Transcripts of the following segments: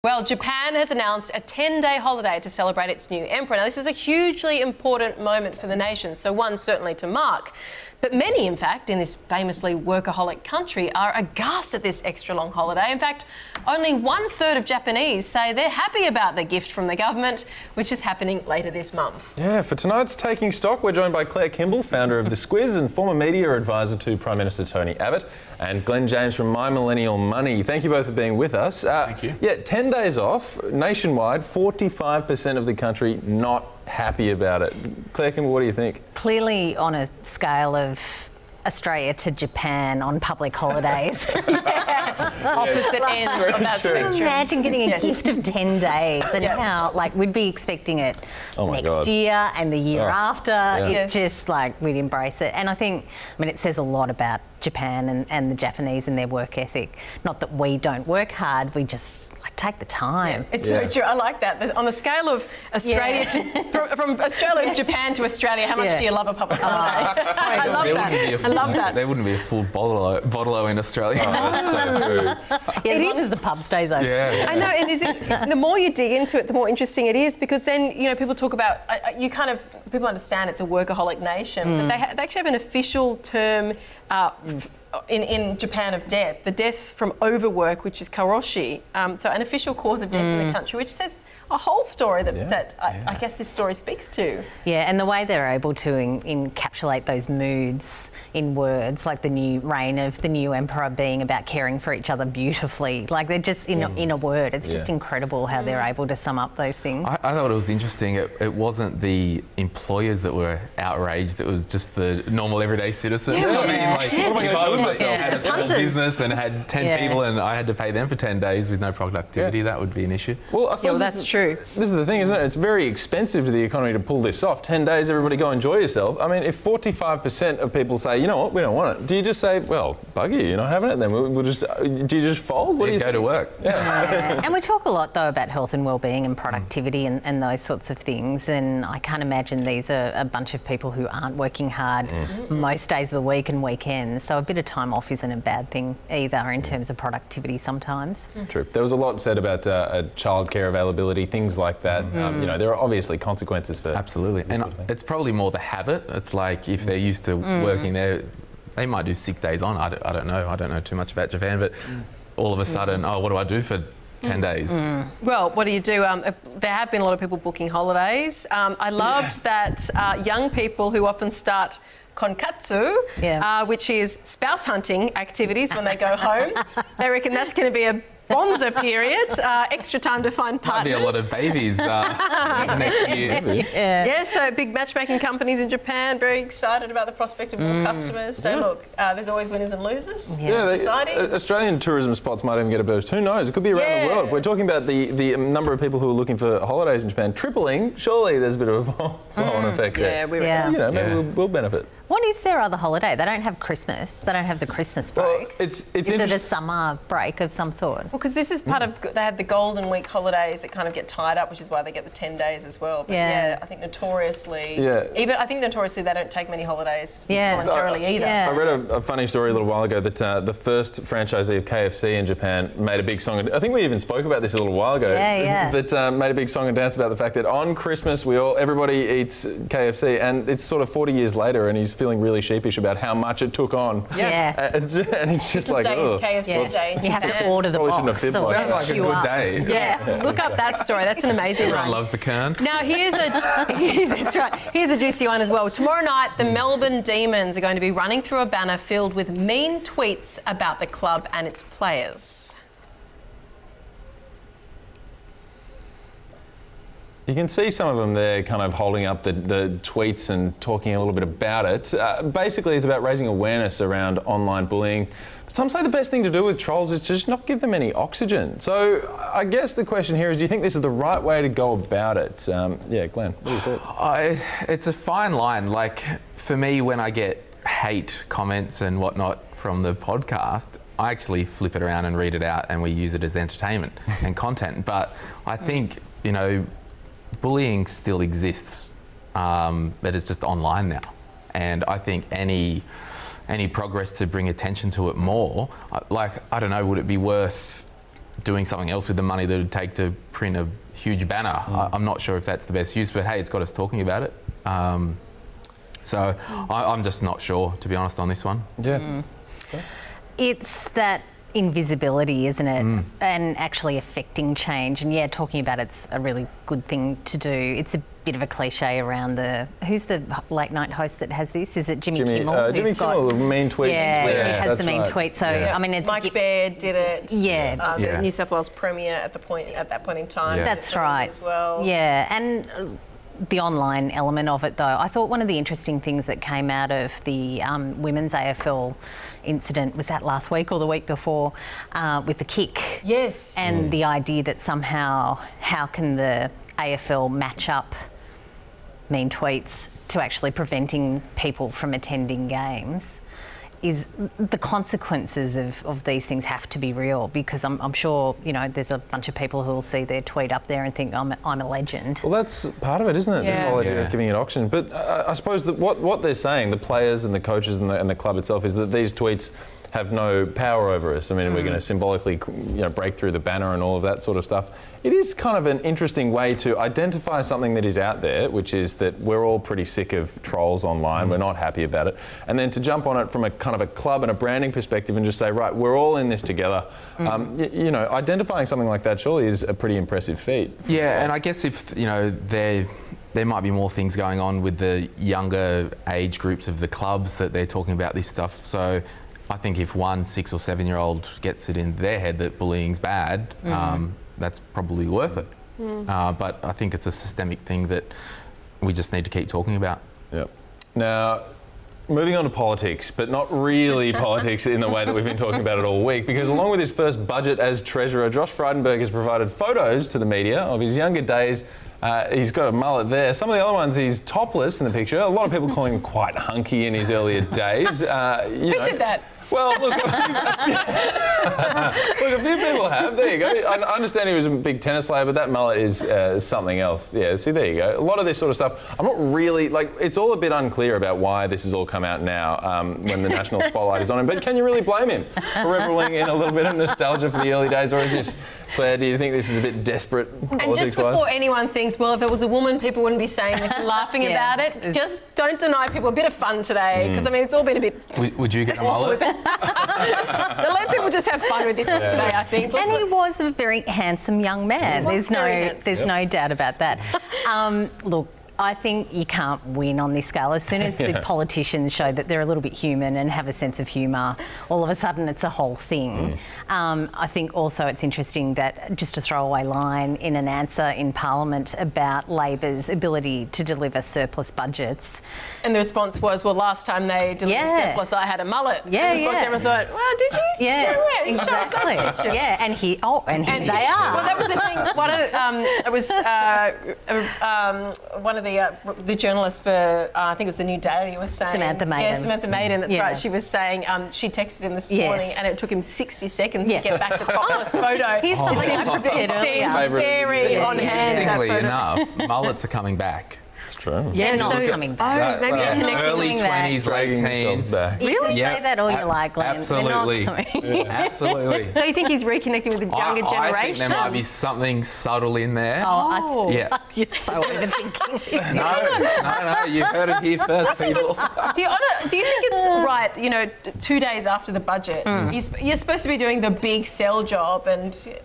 Well, Japan has announced a 10-day holiday to celebrate its new emperor. Now, this is a hugely important moment for the nation, so one certainly to mark. But many, in fact, in this famously workaholic country are aghast at this extra long holiday. In fact, only 1/3 of Japanese say they're happy about the gift from the government, which is happening later this month. Yeah, for tonight's Taking Stock, we're joined by Kimball, founder of the Squiz and former media advisor to Prime Minister Tony Abbott, and Glen James from My Millennial Money. Thank you both for being with us. Thank you. Yeah, 10 days off, nationwide, 45% of the country not happy about it. Claire Kimball, what do you think? Clearly on a scale of Australia to Japan on public holidays. Opposite ends of that spectrum. Imagine getting a gift of 10 days and how, like, we'd be expecting it next year and the year after. It just, like, we'd embrace it. And I think, it says a lot about Japan and the Japanese and their work ethic. Not that we don't work hard, we just take the time. It's so true. I like that. On the scale of Australia from Australia to Japan to Australia, how much do you love a public holiday? I love that. There wouldn't be a full bottle in Australia. Oh, that's so true. As long as the pub stays open. I know, and the more you dig into it, the more interesting it is, because then, people talk about, people understand it's a workaholic nation, but they actually have an official term in Japan of death, the death from overwork, which is karoshi, so an official cause of death in the country, which says a whole story that I guess this story speaks to. Yeah, and the way they're able to encapsulate those moods in words, like the new reign of the new emperor being about caring for each other beautifully, like they're just in a word. It's just incredible how they're able to sum up those things. I thought it was interesting. It wasn't the employers that were outraged, it was just the normal everyday citizen. If I was myself had a small business and had 10 people and I had to pay them for 10 days with no productivity, that would be an issue. Well, I suppose that's true. This is the thing, isn't it? It's very expensive to the economy to pull this off. 10 days, everybody go enjoy yourself. If 45% of people say, you know what, we don't want it, do you just say, well, bug you, you're not having it then? We'll just, do you just fold? What do you go to work? And we talk a lot, though, about health and wellbeing and productivity and those sorts of things. And I can't imagine these are a bunch of people who aren't working hard most days of the week and weekends. So a bit of time off isn't a bad thing either in terms of productivity sometimes. True. There was a lot said about childcare availability, things like that. There are obviously consequences for absolutely, and it's probably more the habit. It's like if they're used to working there, they might do 6 days on. I don't know. I don't know too much about Japan, but all of a sudden, what do I do for 10 days? Well, what do you do? There have been a lot of people booking holidays. I loved that young people who often start konkatsu, which is spouse hunting activities when they go home. They reckon that's going to be a bonza period, extra time to find partners. Might be a lot of babies next year. So big matchmaking companies in Japan, very excited about the prospect of more customers. So look, there's always winners and losers in society. Australian tourism spots might even get a boost. Who knows? It could be around the world. If we're talking about the number of people who are looking for holidays in Japan tripling, surely there's a bit of a flow-on effect there. Maybe we'll benefit. What is their other holiday? They don't have Christmas. They don't have the Christmas break. Well, is it a summer break of some sort? Well, because this is part of, they have the Golden Week holidays that kind of get tied up, which is why they get the 10 days as well. But I think notoriously, they don't take many holidays voluntarily either. I read a funny story a little while ago that the first franchisee of KFC in Japan made a big song. I think we even spoke about this a little while ago. But made a big song and dance about the fact that on Christmas everybody eats KFC, and it's sort of 40 years later, and he's feeling really sheepish about how much it took on. And it's just like, KFC days. You have to order the box. Sounds like a good day. Look up that story. That's an amazing one. Everyone loves the Kern. Now here's a juicy one as well. Tomorrow night, the Melbourne Demons are going to be running through a banner filled with mean tweets about the club and its players. You can see some of them there kind of holding up the tweets and talking a little bit about it. Basically, it's about raising awareness around online bullying. But some say the best thing to do with trolls is to just not give them any oxygen. So I guess the question here is, do you think this is the right way to go about it? Glenn, what are your thoughts? It's a fine line. Like, for me, when I get hate comments and whatnot from the podcast, I actually flip it around and read it out, and we use it as entertainment and content. But I think, bullying still exists, but it's just online now. And I think any progress to bring attention to it more, I don't know, would it be worth doing something else with the money that it would take to print a huge banner. I'm not sure if that's the best use, but hey, it's got us talking about it. So I'm just not sure, to be honest, on this one. Yeah. It's that invisibility, isn't it? And actually affecting change. And yeah, talking about it's a really good thing to do. It's a bit of a cliche around who's the late night host that has this? Is it Jimmy Kimmel? Jimmy Kimmel, the mean tweets. Yeah, he has the mean tweet. So I mean, it's Mike Baird did it. Yeah. The New South Wales Premier at that point in time. Yeah. That's right. As well. Yeah, and the online element of it, though, I thought one of the interesting things that came out of the women's AFL incident was that last week or the week before with the kick. Yes. And the idea that somehow, how can the AFL match up mean tweets to actually preventing people from attending games? Is the consequences of these things have to be real, because I'm sure, you know, there's a bunch of people who will see their tweet up there and think I'm a legend. Well, that's part of it, isn't it? Yeah. This whole idea of giving it auction. But I suppose that what they're saying, the players and the coaches and the club itself, is that these tweets have no power over us. I mean, we're going to symbolically, break through the banner and all of that sort of stuff. It is kind of an interesting way to identify something that is out there, which is that we're all pretty sick of trolls online. We're not happy about it. And then to jump on it from a kind of a club and a branding perspective and just say, right, we're all in this together. Identifying something like that surely is a pretty impressive feat. Yeah, and I guess if, there might be more things going on with the younger age groups of the clubs that they're talking about this stuff. So I think if one 6 or 7 year old gets it in their head that bullying's bad, that's probably worth it. But I think it's a systemic thing that we just need to keep talking about. Yep. Now, moving on to politics, but not really politics in the way that we've been talking about it all week, because along with his first budget as Treasurer, Josh Frydenberg has provided photos to the media of his younger days. He's got a mullet there. Some of the other ones, he's topless in the picture. A lot of people calling him quite hunky in his earlier days. Who said that? Well, look, a few people have. There you go. I understand he was a big tennis player, but that mullet is something else. Yeah, see, there you go. A lot of this sort of stuff, I'm not really, it's all a bit unclear about why this has all come out now when the national spotlight is on him. But can you really blame him for reveling in a little bit of nostalgia for the early days, or is this, Claire, do you think this is a bit desperate politics-wise? And just before anyone thinks, well, if it was a woman, people wouldn't be saying this and laughing about it, just don't deny people a bit of fun today, because, I mean, it's all been a bit... Would you get a mullet? So let people just have fun with this one today, I think. And he was a very handsome young man. There's no doubt about that. Look, I think you can't win on this scale. As soon as the politicians show that they're a little bit human and have a sense of humour, all of a sudden it's a whole thing. I think also it's interesting that, just a throwaway line in an answer in Parliament about Labor's ability to deliver surplus budgets. And the response was, well, last time they delivered surplus, I had a mullet. Yeah, and of course everyone thought, well, did you? Yeah, exactly. Yeah, and here they are. Well, that was the thing. It was one of the journalists for, I think it was the New Daily, was saying... Samantha Maiden. Yeah, Samantha Maiden, that's right. She was saying she texted him this morning and it took him 60 seconds to get back the topless photo. Here's something I prepared seemed very on hand. Interestingly enough, mullets are coming back. It's true. Yeah, not coming back. Maybe it's connecting Early 20s, late teens. You can say that all you like, Glenn. Absolutely. Absolutely. So you think he's reconnecting with the younger generation? I think there might be something subtle in there. Yeah. You're so overthinking. No, you've heard it here first, people. Do you think it's right, 2 days after the budget, you're supposed to be doing the big sell job and...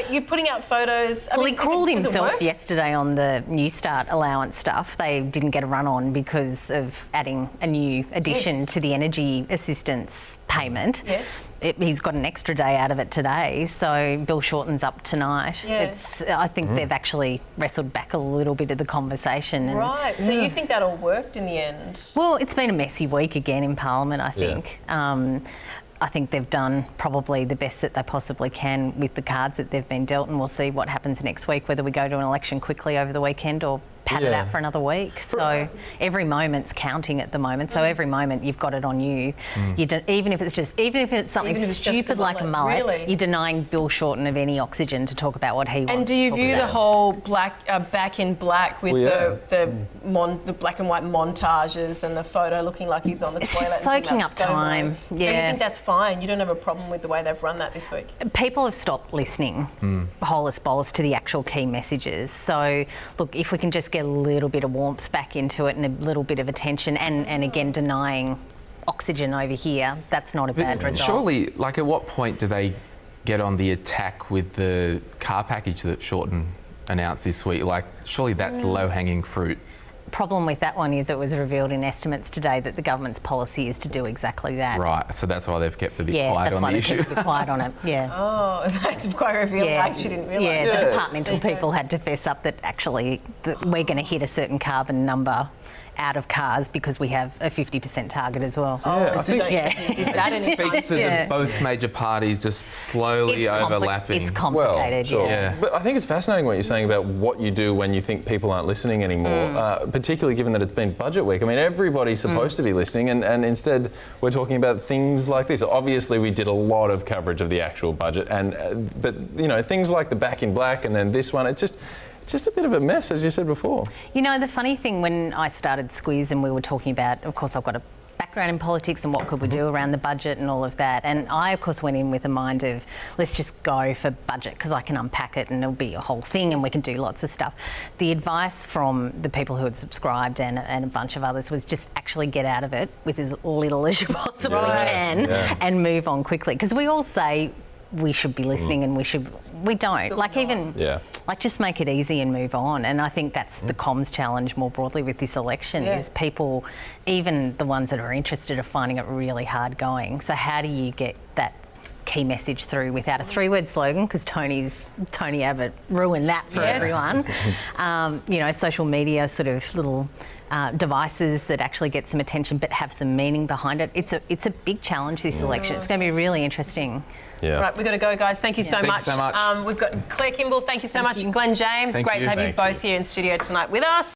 you're putting out photos. Well, he called himself yesterday on the New Start allowance stuff. They didn't get a run on because of adding a new addition to the energy assistance payment. Yes. He's got an extra day out of it today, so Bill Shorten's up tonight. Yeah. I think they've actually wrestled back a little bit of the conversation. Right. So you think that all worked in the end? Well, it's been a messy week again in Parliament, I think. I think they've done probably the best that they possibly can with the cards that they've been dealt, and we'll see what happens next week, whether we go to an election quickly over the weekend or padded out for another week. So every moment's counting at the moment. So every moment you've got it on you. Even if it's something stupid like a mullet, really? you're denying Bill Shorten of any oxygen to talk about what he wants. And do you view the whole back in black with the black and white montages and the photo looking like he's on the it's toilet? Just soaking up time. So you think that's fine? You don't have a problem with the way they've run that this week? People have stopped listening, holus bolus, to the actual key messages. So, look, if we can just get a little bit of warmth back into it and a little bit of attention and again, denying oxygen over here, that's not a bad result. Surely, like, at what point do they get on the attack with the car package that Shorten announced this week? Like, surely that's the low-hanging fruit. Problem with that one is it was revealed in estimates today that the government's policy is to do exactly that. Right, so that's why they've kept a bit quiet on the issue. Yeah, that's why they've kept a bit quiet on it, yeah. Oh, that's quite revealing. I actually didn't realise. Yeah, the departmental people had to fess up that actually we're going to hit a certain carbon number out of cars because we have a 50% target as well. I think that speaks to both major parties just slowly overlapping. It's complicated, yeah. But I think it's fascinating what you're saying about what you do when you think people aren't listening anymore, particularly given that it's been budget week. I mean, everybody's supposed to be listening, and instead we're talking about things like this. Obviously, we did a lot of coverage of the actual budget, but you know, things like the Back in Black and then this one, it's just a bit of a mess, as you said before. You know, the funny thing, when I started Squiz and we were talking about, of course, I've got a background in politics and what could we do around the budget and all of that. And I, of course, went in with a mind of, let's just go for budget because I can unpack it and it'll be a whole thing and we can do lots of stuff. The advice from the people who had subscribed and a bunch of others was just actually get out of it with as little as you possibly can and move on quickly. Because we all say, we should be listening and we don't. Like like just make it easy and move on. And I think that's the comms challenge more broadly with this election is people, even the ones that are interested, are finding it really hard going. So how do you get that key message through without a 3-word slogan, because Tony Abbott ruined that for everyone. You know, social media sort of little devices that actually get some attention but have some meaning behind it. It's a big challenge this election. It's going to be really interesting. Yeah. Right, we've got to go, guys. Thank you so much. Thanks so much. We've got Claire Kimball. Thank you so much. Glen James. Thank Great you. to have you both here in studio tonight with us.